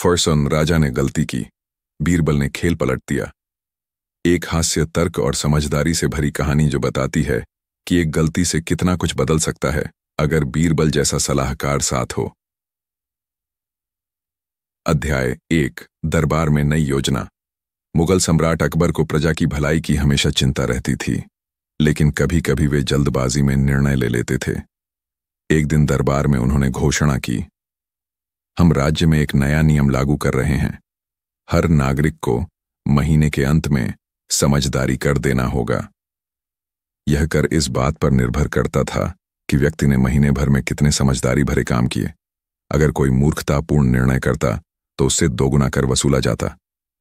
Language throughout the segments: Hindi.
फॉरसन राजा ने गलती की। बीरबल ने खेल पलट दिया। एक हास्य, तर्क और समझदारी से भरी कहानी जो बताती है कि एक गलती से कितना कुछ बदल सकता है अगर बीरबल जैसा सलाहकार साथ हो। अध्याय 1। दरबार में नई योजना। मुगल सम्राट अकबर को प्रजा की भलाई की हमेशा चिंता रहती थी, लेकिन कभी कभी वे जल्दबाजी में निर्णय ले लेते थे। एक दिन दरबार में उन्होंने घोषणा की, हम राज्य में एक नया नियम लागू कर रहे हैं। हर नागरिक को महीने के अंत में समझदारी कर देना होगा। यह कर इस बात पर निर्भर करता था कि व्यक्ति ने महीने भर में कितने समझदारी भरे काम किए। अगर कोई मूर्खतापूर्ण निर्णय करता तो उससे दोगुना कर वसूला जाता।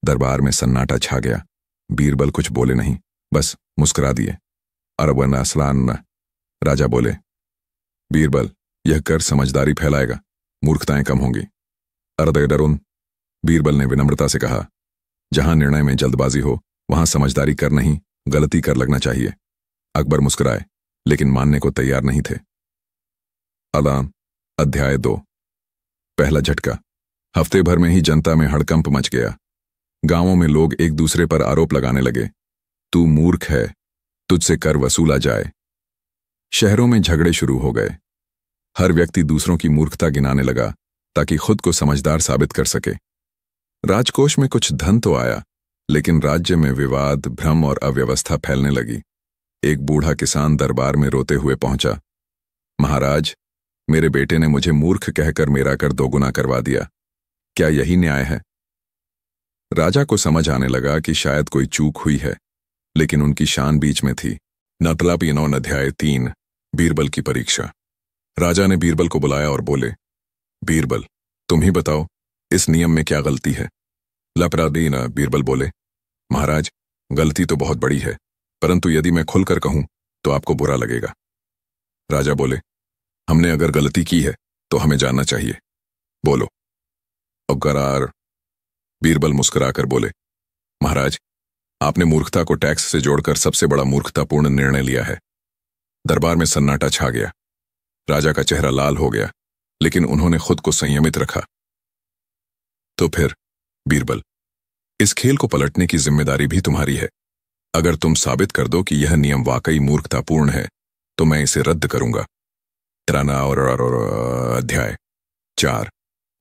दरबार में सन्नाटा छा गया। बीरबल कुछ बोले नहीं, बस मुस्कुरा दिए। अरबन असलान। राजा बोले, बीरबल, यह कर समझदारी फैलाएगा, मूर्खताएं कम होंगी। अरदरुन। बीरबल ने विनम्रता से कहा, जहां निर्णय में जल्दबाजी हो वहां समझदारी कर नहीं, गलती कर लगना चाहिए। अकबर मुस्कुराए, लेकिन मानने को तैयार नहीं थे। अलान। अध्याय 2। पहला झटका। हफ्ते भर में ही जनता में हड़कंप मच गया। गांवों में लोग एक दूसरे पर आरोप लगाने लगे, तू मूर्ख है, तुझसे कर वसूला जाए। शहरों में झगड़े शुरू हो गए। हर व्यक्ति दूसरों की मूर्खता गिनाने लगा ताकि खुद को समझदार साबित कर सके। राजकोष में कुछ धन तो आया, लेकिन राज्य में विवाद, भ्रम और अव्यवस्था फैलने लगी। एक बूढ़ा किसान दरबार में रोते हुए पहुंचा, महाराज, मेरे बेटे ने मुझे मूर्ख कहकर मेरा कर दोगुना करवा दिया। क्या यही न्याय है? राजा को समझ आने लगा कि शायद कोई चूक हुई है, लेकिन उनकी शान बीच में थी। नतलापीनौन। अध्याय 3। बीरबल की परीक्षा। राजा ने बीरबल को बुलाया और बोले, बीरबल, तुम ही बताओ, इस नियम में क्या गलती है? लपरादीन। बीरबल बोले, महाराज, गलती तो बहुत बड़ी है, परंतु यदि मैं खुलकर कहूं तो आपको बुरा लगेगा। राजा बोले, हमने अगर गलती की है तो हमें जानना चाहिए, बोलो। अकरार। बीरबल मुस्कुराकर बोले, महाराज, आपने मूर्खता को टैक्स से जोड़कर सबसे बड़ा मूर्खतापूर्ण निर्णय लिया है। दरबार में सन्नाटा छा गया। राजा का चेहरा लाल हो गया, लेकिन उन्होंने खुद को संयमित रखा। तो फिर बीरबल, इस खेल को पलटने की जिम्मेदारी भी तुम्हारी है। अगर तुम साबित कर दो कि यह नियम वाकई मूर्खतापूर्ण है तो मैं इसे रद्द करूंगा। अध्याय 4।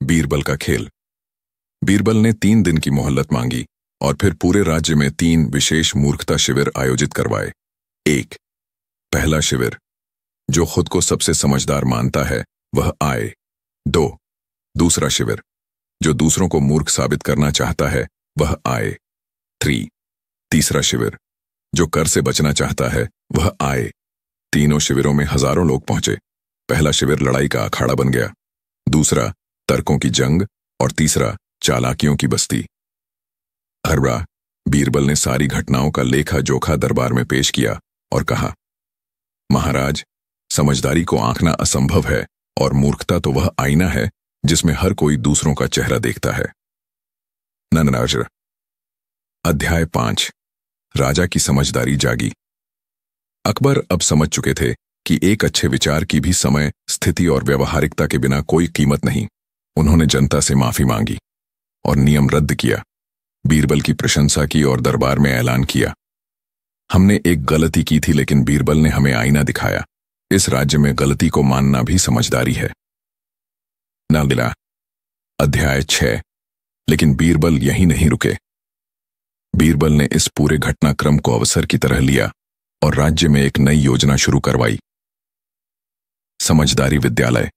बीरबल का खेल। बीरबल ने 3 दिन की मोहलत मांगी और फिर पूरे राज्य में 3 विशेष मूर्खता शिविर आयोजित करवाए। 1। पहला शिविर, जो खुद को सबसे समझदार मानता है वह आए। 2। दूसरा शिविर, जो दूसरों को मूर्ख साबित करना चाहता है वह आए। 3। तीसरा शिविर, जो कर से बचना चाहता है वह आए। तीनों शिविरों में हजारों लोग पहुंचे। पहला शिविर लड़ाई का अखाड़ा बन गया, दूसरा तर्कों की जंग और तीसरा चालाकियों की बस्ती। हर बार बीरबल ने सारी घटनाओं का लेखा जोखा दरबार में पेश किया और कहा, महाराज, समझदारी को आंकना असंभव है और मूर्खता तो वह आईना है जिसमें हर कोई दूसरों का चेहरा देखता है। ननराज। अध्याय 5। राजा की समझदारी जागी। अकबर अब समझ चुके थे कि एक अच्छे विचार की भी समय, स्थिति और व्यवहारिकता के बिना कोई कीमत नहीं। उन्होंने जनता से माफी मांगी और नियम रद्द किया। बीरबल की प्रशंसा की और दरबार में ऐलान किया, हमने एक गलती की थी, लेकिन बीरबल ने हमें आईना दिखाया। इस राज्य में गलती को मानना भी समझदारी है। नादिला। अध्याय 6। लेकिन बीरबल यहीं नहीं रुके। बीरबल ने इस पूरे घटनाक्रम को अवसर की तरह लिया और राज्य में एक नई योजना शुरू करवाई। समझदारी विद्यालय,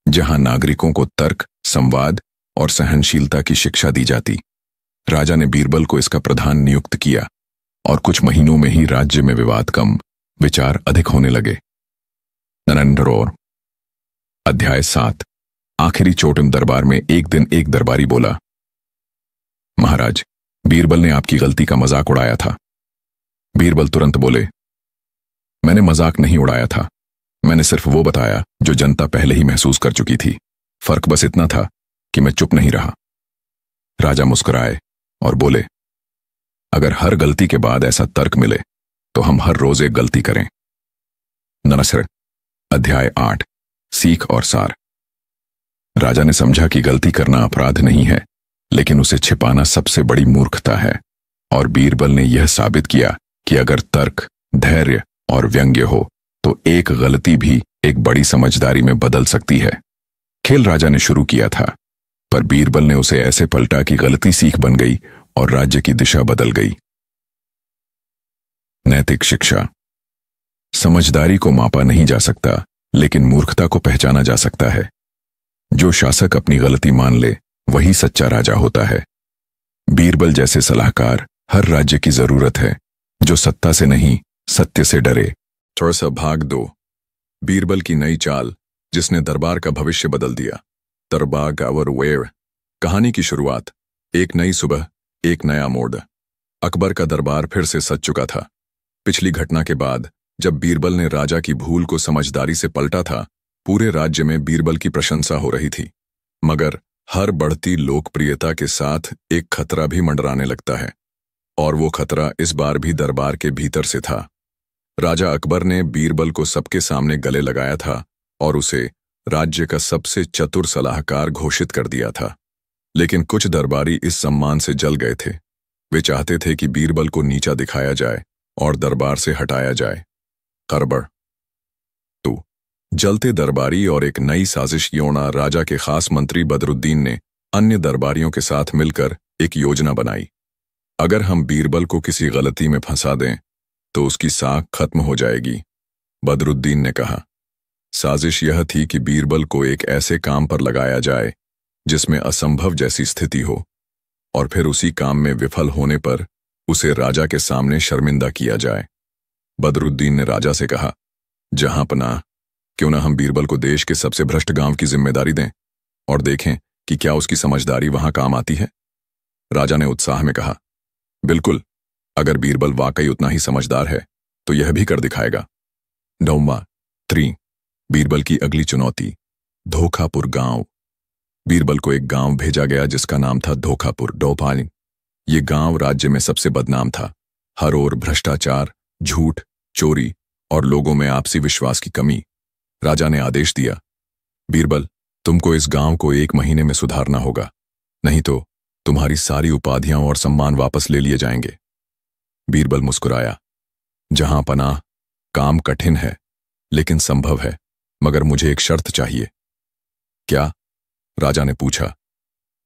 जहां नागरिकों को तर्क, संवाद और सहनशीलता की शिक्षा दी जाती। राजा ने बीरबल को इसका प्रधान नियुक्त किया और कुछ महीनों में ही राज्य में विवाद कम, विचार अधिक होने लगे। नरेंद्र। अध्याय 7। आखिरी चोटिम। दरबार में एक दिन एक दरबारी बोला, महाराज, बीरबल ने आपकी गलती का मजाक उड़ाया था। बीरबल तुरंत बोले, मैंने मजाक नहीं उड़ाया था, मैंने सिर्फ वो बताया जो जनता पहले ही महसूस कर चुकी थी। फर्क बस इतना था कि मैं चुप नहीं रहा। राजा मुस्कुराए और बोले, अगर हर गलती के बाद ऐसा तर्क मिले तो हम हर रोज एक गलती करें। ननसर। अध्याय 8। सीख और सार। राजा ने समझा कि गलती करना अपराध नहीं है, लेकिन उसे छिपाना सबसे बड़ी मूर्खता है। और बीरबल ने यह साबित किया कि अगर तर्क, धैर्य और व्यंग्य हो तो एक गलती भी एक बड़ी समझदारी में बदल सकती है। खेल राजा ने शुरू किया था, पर बीरबल ने उसे ऐसे पलटा कि गलती सीख बन गई और राज्य की दिशा बदल गई। नैतिक शिक्षा। समझदारी को मापा नहीं जा सकता, लेकिन मूर्खता को पहचाना जा सकता है। जो शासक अपनी गलती मान ले, वही सच्चा राजा होता है। बीरबल जैसे सलाहकार हर राज्य की जरूरत है, जो सत्ता से नहीं, सत्य से डरे। थोड़ा सा भाग 2। बीरबल की नई चाल, जिसने दरबार का भविष्य बदल दिया। दरबार गावर वेर। कहानी की शुरुआत। एक नई सुबह, एक नया मोड़। अकबर का दरबार फिर से सज चुका था। पिछली घटना के बाद, जब बीरबल ने राजा की भूल को समझदारी से पलटा था, पूरे राज्य में बीरबल की प्रशंसा हो रही थी। मगर हर बढ़ती लोकप्रियता के साथ एक खतरा भी मंडराने लगता है, और वो खतरा इस बार भी दरबार के भीतर से था। राजा अकबर ने बीरबल को सबके सामने गले लगाया था और उसे राज्य का सबसे चतुर सलाहकार घोषित कर दिया था। लेकिन कुछ दरबारी इस सम्मान से जल गए थे। वे चाहते थे कि बीरबल को नीचा दिखाया जाए और दरबार से हटाया जाए। गड़बड़। तो जलते दरबारी और एक नई साजिश योजना राजा के खास मंत्री बदरुद्दीन ने अन्य दरबारियों के साथ मिलकर एक योजना बनाई। अगर हम बीरबल को किसी गलती में फंसा दें तो उसकी साख खत्म हो जाएगी, बदरुद्दीन ने कहा। साजिश यह थी कि बीरबल को एक ऐसे काम पर लगाया जाए जिसमें असंभव जैसी स्थिति हो, और फिर उसी काम में विफल होने पर उसे राजा के सामने शर्मिंदा किया जाए। बदरुद्दीन ने राजा से कहा, जहां पनाह, क्यों ना हम बीरबल को देश के सबसे भ्रष्ट गांव की जिम्मेदारी दें और देखें कि क्या उसकी समझदारी वहां काम आती है। राजा ने उत्साह में कहा, बिल्कुल, अगर बीरबल वाकई उतना ही समझदार है तो यह भी कर दिखाएगा। नौवां 3। बीरबल की अगली चुनौती, धोखापुर गांव। बीरबल को एक गांव भेजा गया जिसका नाम था धोखापुर डोपाली। ये गांव राज्य में सबसे बदनाम था। हर ओर भ्रष्टाचार, झूठ, चोरी और लोगों में आपसी विश्वास की कमी। राजा ने आदेश दिया, बीरबल, तुमको इस गांव को 1 महीने में सुधारना होगा, नहीं तो तुम्हारी सारी उपाधियां और सम्मान वापस ले लिए जाएंगे। बीरबल मुस्कुराया, जहां पनाह, काम कठिन है लेकिन संभव है, मगर मुझे एक शर्त चाहिए। क्या? राजा ने पूछा।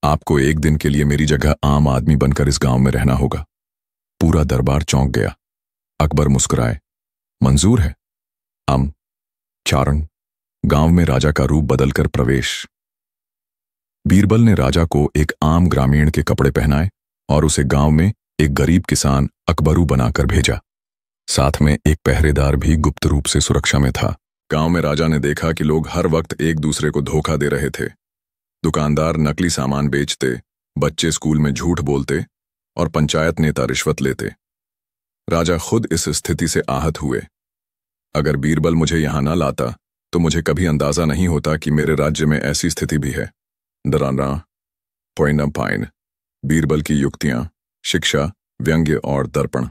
आपको 1 दिन के लिए मेरी जगह आम आदमी बनकर इस गांव में रहना होगा। पूरा दरबार चौंक गया। अकबर मुस्कुराए, मंजूर है। चारण। गांव में राजा का रूप बदलकर प्रवेश। बीरबल ने राजा को एक आम ग्रामीण के कपड़े पहनाए और उसे गांव में एक गरीब किसान अकबरू बनाकर भेजा। साथ में एक पहरेदार भी गुप्त रूप से सुरक्षा में था। गांव में राजा ने देखा कि लोग हर वक्त एक दूसरे को धोखा दे रहे थे। दुकानदार नकली सामान बेचते, बच्चे स्कूल में झूठ बोलते और पंचायत नेता रिश्वत लेते। राजा खुद इस स्थिति से आहत हुए। अगर बीरबल मुझे यहां ना लाता तो मुझे कभी अंदाजा नहीं होता कि मेरे राज्य में ऐसी स्थिति भी है। डराना। पॉइंट। बीरबल की युक्तियां, शिक्षा, व्यंग्य और दर्पण।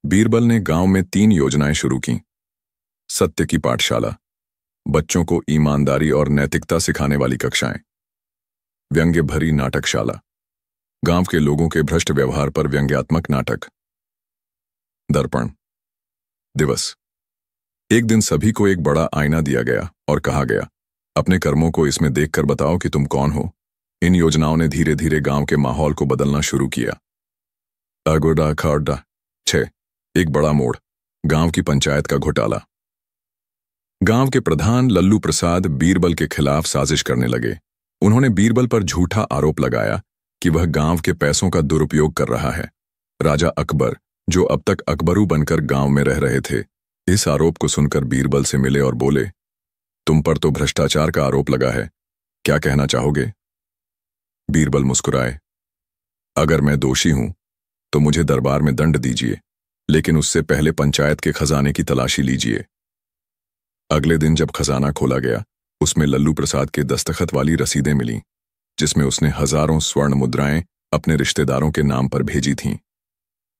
बीरबल ने गांव में 3 योजनाएं शुरू की। सत्य की पाठशाला, बच्चों को ईमानदारी और नैतिकता सिखाने वाली कक्षाएं। व्यंग्य भरी नाटकशाला, गांव के लोगों के भ्रष्ट व्यवहार पर व्यंग्यात्मक नाटक। दर्पण दिवस। एक दिन सभी को एक बड़ा आईना दिया गया और कहा गया, अपने कर्मों को इसमें देखकर बताओ कि तुम कौन हो। इन योजनाओं ने धीरे धीरे गांव के माहौल को बदलना शुरू किया। अगोडा खाड़ा 6। एक बड़ा मोड़, गांव की पंचायत का घोटाला। गांव के प्रधान लल्लू प्रसाद बीरबल के खिलाफ साजिश करने लगे। उन्होंने बीरबल पर झूठा आरोप लगाया कि वह गांव के पैसों का दुरुपयोग कर रहा है। राजा अकबर, जो अब तक अकबरू बनकर गांव में रह रहे थे, इस आरोप को सुनकर बीरबल से मिले और बोले, तुम पर तो भ्रष्टाचार का आरोप लगा है, क्या कहना चाहोगे? बीरबल मुस्कुराए, अगर मैं दोषी हूं तो मुझे दरबार में दंड दीजिए, लेकिन उससे पहले पंचायत के खजाने की तलाशी लीजिए। अगले दिन जब खजाना खोला गया, उसमें लल्लू प्रसाद के दस्तखत वाली रसीदें मिलीं, जिसमें उसने हजारों स्वर्ण मुद्राएं अपने रिश्तेदारों के नाम पर भेजी थीं।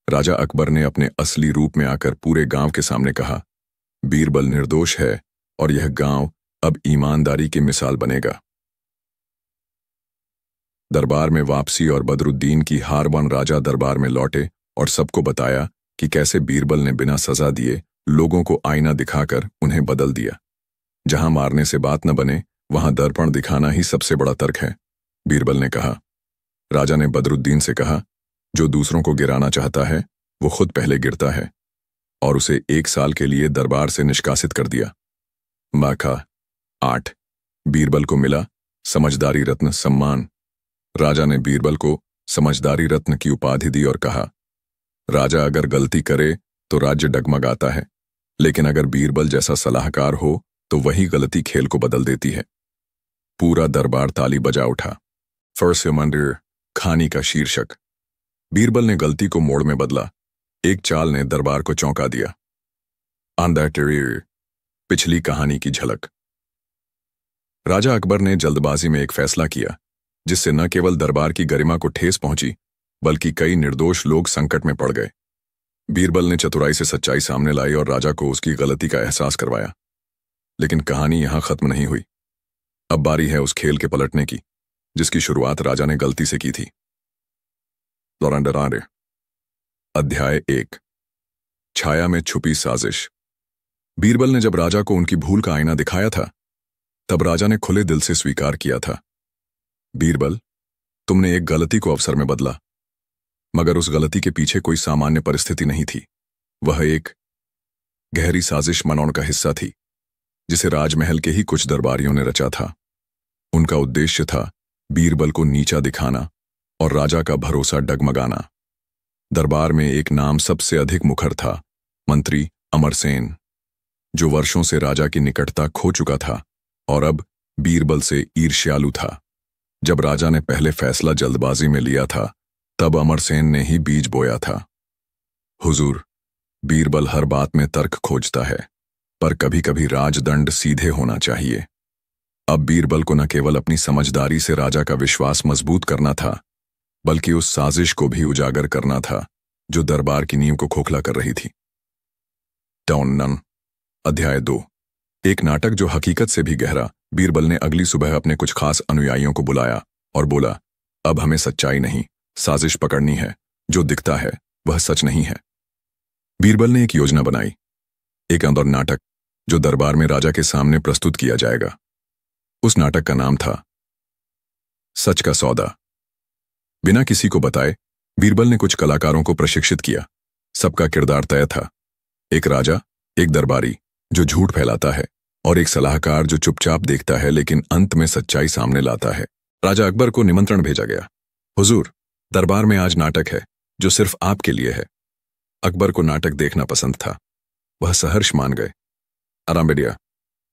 राजा अकबर ने अपने असली रूप में आकर पूरे गांव के सामने कहा, बीरबल निर्दोष है और यह गांव अब ईमानदारी की मिसाल बनेगा। दरबार में वापसी और बदरुद्दीन की हारवान राजा दरबार में लौटे और सबको बताया कि कैसे बीरबल ने बिना सजा दिए लोगों को आईना दिखाकर उन्हें बदल दिया। जहां मारने से बात न बने वहां दर्पण दिखाना ही सबसे बड़ा तर्क है, बीरबल ने कहा। राजा ने बदरुद्दीन से कहा, जो दूसरों को गिराना चाहता है वो खुद पहले गिरता है, और उसे 1 साल के लिए दरबार से निष्कासित कर दिया। माखा 8 बीरबल को मिला समझदारी रत्न सम्मान। राजा ने बीरबल को समझदारी रत्न की उपाधि दी और कहा, राजा अगर गलती करे तो राज्य डगमगाता है, लेकिन अगर बीरबल जैसा सलाहकार हो तो वही गलती खेल को बदल देती है। पूरा दरबार ताली बजा उठा। फर्स्ट मंदिर खानी का शीर्षक। बीरबल ने गलती को मोड़ में बदला। एक चाल ने दरबार को चौंका दिया। ऑन दैट पिछली कहानी की झलक। राजा अकबर ने जल्दबाजी में एक फैसला किया जिससे न केवल दरबार की गरिमा को ठेस पहुंची बल्कि कई निर्दोष लोग संकट में पड़ गए। बीरबल ने चतुराई से सच्चाई सामने लाई और राजा को उसकी गलती का एहसास करवाया। लेकिन कहानी यहां खत्म नहीं हुई। अब बारी है उस खेल के पलटने की जिसकी शुरुआत राजा ने गलती से की थी। अध्याय 1 छाया में छुपी साजिश। बीरबल ने जब राजा को उनकी भूल का आईना दिखाया था तब राजा ने खुले दिल से स्वीकार किया था, बीरबल, तुमने एक गलती को अवसर में बदला। मगर उस गलती के पीछे कोई सामान्य परिस्थिति नहीं थी। वह एक गहरी साजिश मनौन का हिस्सा थी जिसे राजमहल के ही कुछ दरबारियों ने रचा था। उनका उद्देश्य था बीरबल को नीचा दिखाना और राजा का भरोसा डगमगाना। दरबार में एक नाम सबसे अधिक मुखर था, मंत्री अमरसेन, जो वर्षों से राजा की निकटता खो चुका था और अब बीरबल से ईर्ष्यालु था। जब राजा ने पहले फैसला जल्दबाजी में लिया था तब अमरसेन ने ही बीज बोया था। हुजूर, बीरबल हर बात में तर्क खोजता है, पर कभी कभी राजदंड सीधे होना चाहिए। अब बीरबल को न केवल अपनी समझदारी से राजा का विश्वास मजबूत करना था बल्कि उस साजिश को भी उजागर करना था जो दरबार की नींव को खोखला कर रही थी। टाउन अध्याय 2 एक नाटक जो हकीकत से भी गहरा। बीरबल ने अगली सुबह अपने कुछ खास अनुयायियों को बुलाया और बोला, अब हमें सच्चाई नहीं साजिश पकड़नी है। जो दिखता है वह सच नहीं है। बीरबल ने एक योजना बनाई, एक अंदर नाटक जो दरबार में राजा के सामने प्रस्तुत किया जाएगा। उस नाटक का नाम था सच का सौदा। बिना किसी को बताए बीरबल ने कुछ कलाकारों को प्रशिक्षित किया। सबका किरदार तय था, एक राजा, एक दरबारी जो झूठ फैलाता है और एक सलाहकार जो चुपचाप देखता है लेकिन अंत में सच्चाई सामने लाता है। राजा अकबर को निमंत्रण भेजा गया। हुजूर, दरबार में आज नाटक है जो सिर्फ आपके लिए है। अकबर को नाटक देखना पसंद था। वह सहर्ष मान गए। आराम बढ़िया।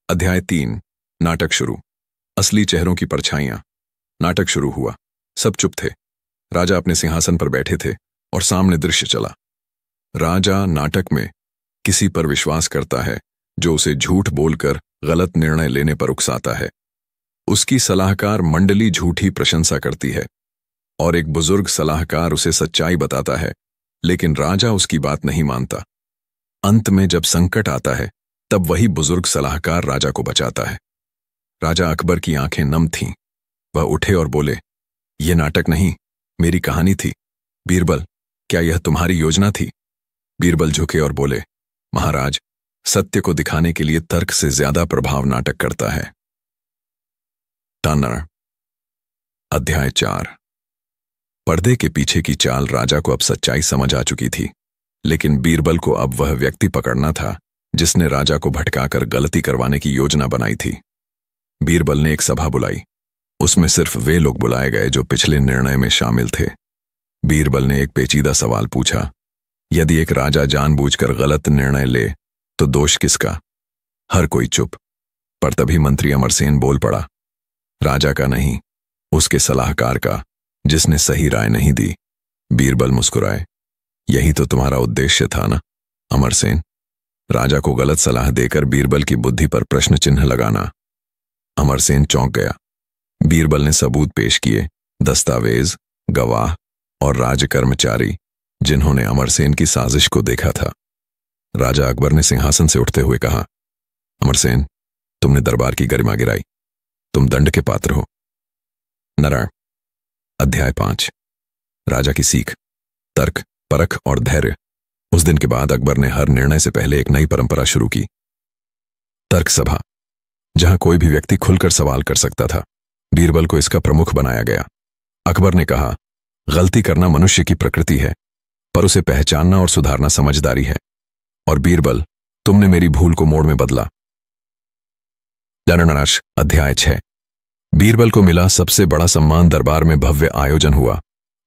अध्याय 3 नाटक शुरू। असली चेहरों की परछाइयां। नाटक शुरू हुआ। सब चुप थे। राजा अपने सिंहासन पर बैठे थे और सामने दृश्य चला। राजा नाटक में किसी पर विश्वास करता है जो उसे झूठ बोलकर गलत निर्णय लेने पर उकसाता है। उसकी सलाहकार मंडली झूठी प्रशंसा करती है और एक बुजुर्ग सलाहकार उसे सच्चाई बताता है, लेकिन राजा उसकी बात नहीं मानता। अंत में जब संकट आता है तब वही बुजुर्ग सलाहकार राजा को बचाता है। राजा अकबर की आंखें नम थीं। वह उठे और बोले, यह नाटक नहीं, मेरी कहानी थी। बीरबल, क्या यह तुम्हारी योजना थी? बीरबल झुके और बोले, महाराज, सत्य को दिखाने के लिए तर्क से ज्यादा प्रभाव नाटक करता है। टर्नर अध्याय 4 पर्दे के पीछे की चाल। राजा को अब सच्चाई समझ आ चुकी थी, लेकिन बीरबल को अब वह व्यक्ति पकड़ना था जिसने राजा को भटकाकर गलती करवाने की योजना बनाई थी। बीरबल ने एक सभा बुलाई। उसमें सिर्फ वे लोग बुलाए गए जो पिछले निर्णय में शामिल थे। बीरबल ने एक पेचीदा सवाल पूछा, यदि एक राजा जानबूझकर गलत निर्णय ले तो दोष किसका? हर कोई चुप। पर तभी मंत्री अमरसेन बोल पड़ा, राजा का नहीं, उसके सलाहकार का, जिसने सही राय नहीं दी। बीरबल मुस्कुराए, यही तो तुम्हारा उद्देश्य था ना अमरसेन? राजा को गलत सलाह देकर बीरबल की बुद्धि पर प्रश्न चिन्ह लगाना। अमरसेन चौंक गया। बीरबल ने सबूत पेश किए, दस्तावेज, गवाह और राजकर्मचारी जिन्होंने अमरसेन की साजिश को देखा था। राजा अकबर ने सिंहासन से उठते हुए कहा, अमरसेन, तुमने दरबार की गरिमा गिराई। तुम दंड के पात्र हो। नारायण अध्याय 5। राजा की सीख, तर्क, परख और धैर्य। उस दिन के बाद अकबर ने हर निर्णय से पहले एक नई परंपरा शुरू की, तर्क सभा, जहां कोई भी व्यक्ति खुलकर सवाल कर सकता था। बीरबल को इसका प्रमुख बनाया गया। अकबर ने कहा, गलती करना मनुष्य की प्रकृति है, पर उसे पहचानना और सुधारना समझदारी है। और बीरबल, तुमने मेरी भूल को मोड़ में बदला। जनगणनाश अध्याय 6। बीरबल को मिला सबसे बड़ा सम्मान। दरबार में भव्य आयोजन हुआ।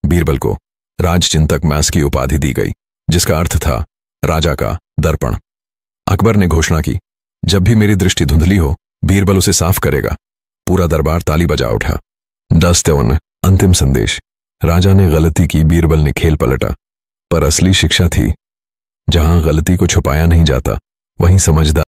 बीरबल को राजचिंतक मैस की उपाधि दी गई, जिसका अर्थ था राजा का दर्पण। अकबर ने घोषणा की, जब भी मेरी दृष्टि धुंधली हो, बीरबल उसे साफ करेगा। पूरा दरबार ताली बजा उठा। 10 अंतिम संदेश। राजा ने गलती की, बीरबल ने खेल पलटा। पर असली शिक्षा थी, जहां गलती को छुपाया नहीं जाता, वहीं समझदार